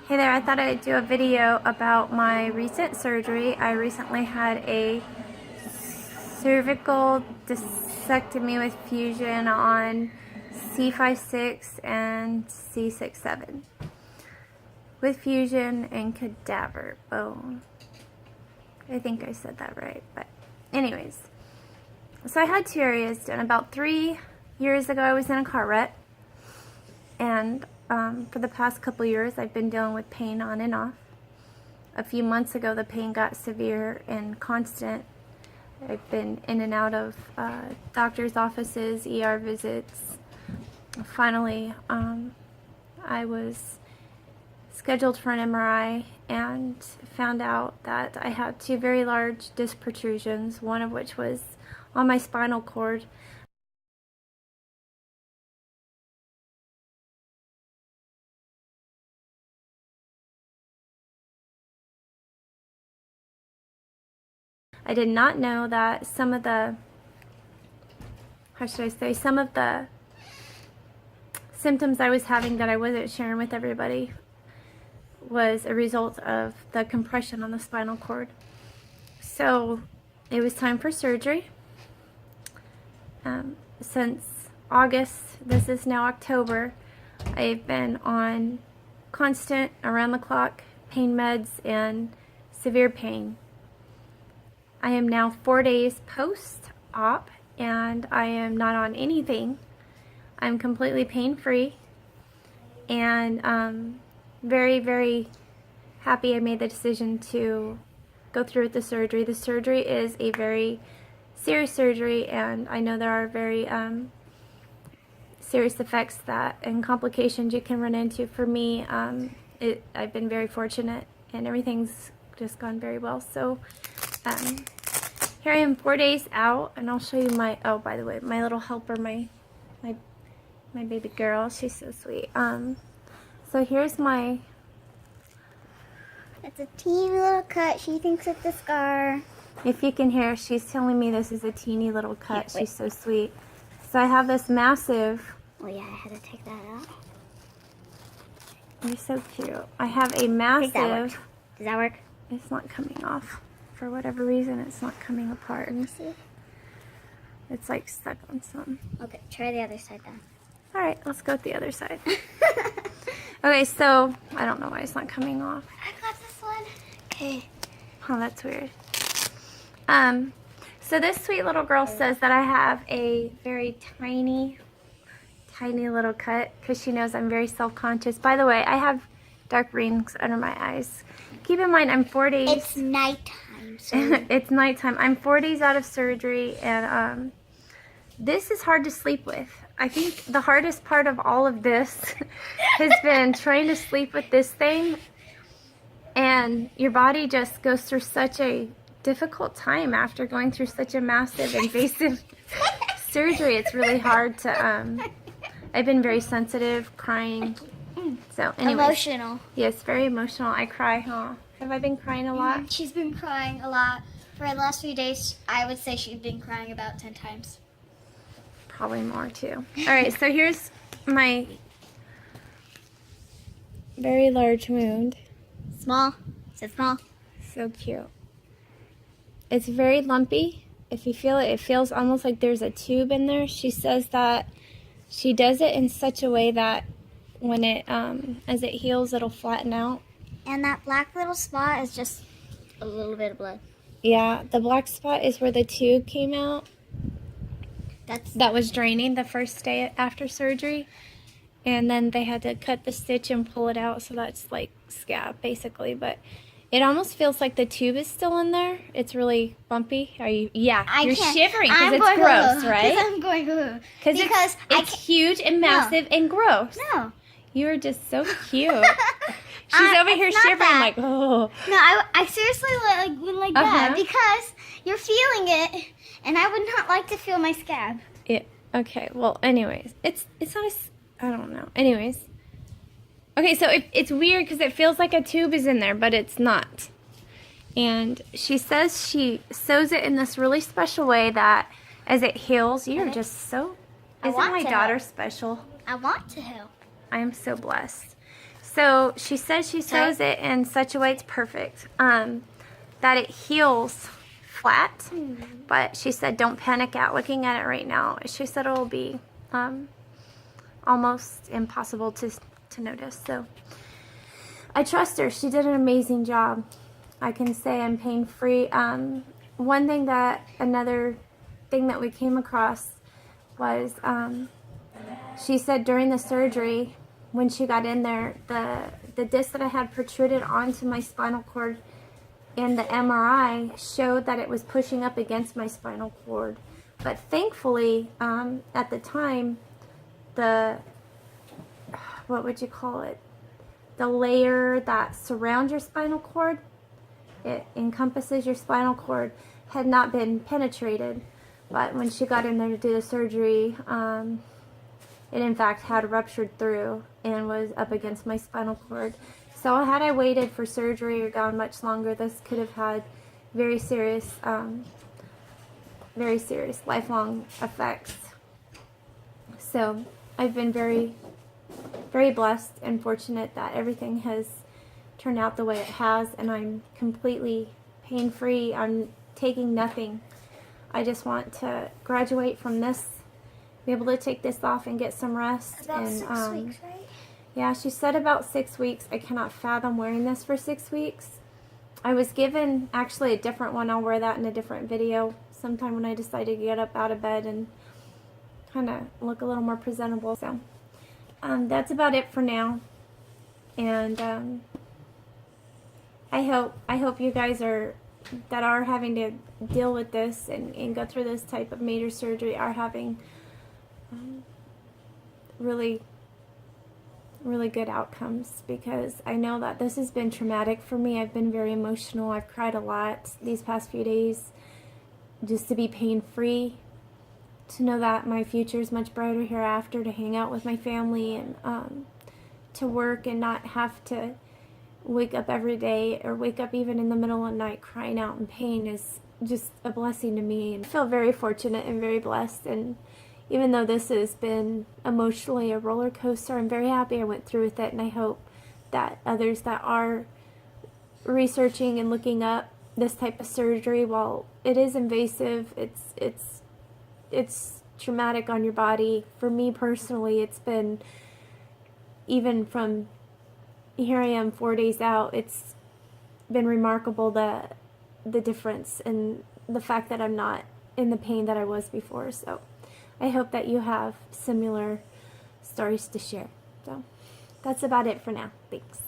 Hey there, I thought I'd do a video about my recent surgery. I recently had a cervical discectomy with fusion on C5-6 and C6-7 with fusion and cadaver bone. I think I said that right, but anyways. So I had 2 areas done. About 3 years ago I was in a car wreck, and for the past couple years I've been dealing with pain on and off. A few months ago the pain got severe and constant. I've been in and out of doctor's offices, ER visits. Finally, I was scheduled for an MRI and found out that I had 2 very large disc protrusions, one of which was on my spinal cord. I did not know that some of the, some of the symptoms I was having that I wasn't sharing with everybody was a result of the compression on the spinal cord. So it was time for surgery. Since August, this is now October, I've been on constant, around-the-clock pain meds and severe pain. I am now 4 days post-op, and I am not on anything. I'm completely pain-free, and very, very happy I made the decision to go through with the surgery. The surgery is a very serious surgery, and I know there are very serious effects and complications you can run into. For me, I've been very fortunate, and everything's just gone very well. So here I am 4 days out, and I'll show you my, oh, by the way, my little helper, my baby girl. She's so sweet. So here's my... It's a teeny little cut. She thinks it's a scar. If you can hear, she's telling me this is a teeny little cut. She's so sweet. So I have this massive... Oh yeah, I had to take that out. You're so cute. I have a massive... Does that work? It's not coming off. For whatever reason, it's not coming apart. Let me see. It's like stuck on some. Okay, try the other side then. Alright, let's go with the other side. Okay, so I don't know why it's not coming off. I got this one. Okay. Oh, that's weird. So this sweet little girl says that I have a very tiny little cut because she knows I'm very self-conscious. By the way, I have dark rings under my eyes. Keep in mind, I'm 4 days. It's nighttime. So. It's nighttime. I'm 4 days out of surgery, and this is hard to sleep with. I think the hardest part of all of this has been trying to sleep with this thing, and your body just goes through such a difficult time after going through such a massive invasive surgery. It's really hard to I've been very sensitive, crying. So anyways, Emotional. yes, very emotional. I cry, huh? Have I been crying a lot? She's been crying a lot. For the last few days, I would say she's been crying about 10 times. Probably more too. Alright, so here's my very large wound. Small. So small. So cute. It's very lumpy. If you feel it, it feels almost like there's a tube in there. She says that she does it in such a way that when it, as it heals, it'll flatten out. And that black little spot is just a little bit of blood. Yeah, the black spot is where the tube came out. That was draining the first day after surgery. And then they had to cut the stitch and pull it out, so that's like scab, basically. But it almost feels like the tube is still in there. It's really bumpy. Are you? Yeah, you're shivering because it's gross, right? Because I'm going to. Because it's huge and massive and gross. No. You are just so cute. She's over here shivering like, oh. No, I seriously went like that because you're feeling it, and I would not like to feel my scab. Yeah. Okay. Well, anyways, it's not I don't know. Anyways. Okay, so it's weird because it feels like a tube is in there, but it's not. And she says she sews it in this really special way that as it heals, you're just so... Isn't my daughter special? I want to help. I am so blessed. So she says she sews it in such a way it's perfect, that it heals flat. But she said don't panic at looking at it right now. She said it'll be almost impossible to notice. So I trust her. She did an amazing job. I can say I'm pain-free. Another thing that we came across was she said during the surgery, when she got in there, the disc that I had protruded onto my spinal cord in the MRI showed that it was pushing up against my spinal cord. But thankfully, at the time, what would you call it? The layer that surrounds your spinal cord, it encompasses your spinal cord, had not been penetrated. But when she got in there to do the surgery, it in fact had ruptured through and was up against my spinal cord. So had I waited for surgery or gone much longer, this could have had very serious lifelong effects. So I've been very, very blessed and fortunate that everything has turned out the way it has, and I'm completely pain-free. I'm taking nothing. I just want to graduate from this, be able to take this off and get some rest. About 6 weeks, right? Yeah, she said about 6 weeks. I cannot fathom wearing this for 6 weeks. I was given actually a different one. I'll wear that in a different video sometime when I decide to get up out of bed and kind of look a little more presentable. So that's about it for now. And I hope you guys that are having to deal with this and go through this type of major surgery are having really good outcomes, because I know that this has been traumatic for me. I've been very emotional. I've cried a lot these past few days just to be pain-free, to know that my future is much brighter hereafter, to hang out with my family and to work and not have to wake up every day or wake up even in the middle of the night crying out in pain is just a blessing to me. And I feel very fortunate and very blessed, and even though this has been emotionally a roller coaster, I'm very happy I went through with it, and I hope that others that are researching and looking up this type of surgery, while it is invasive, it's traumatic on your body. For me personally, it's been, even from here I am 4 days out, it's been remarkable the difference and the fact that I'm not in the pain that I was before. So I hope that you have similar stories to share. So that's about it for now. Thanks.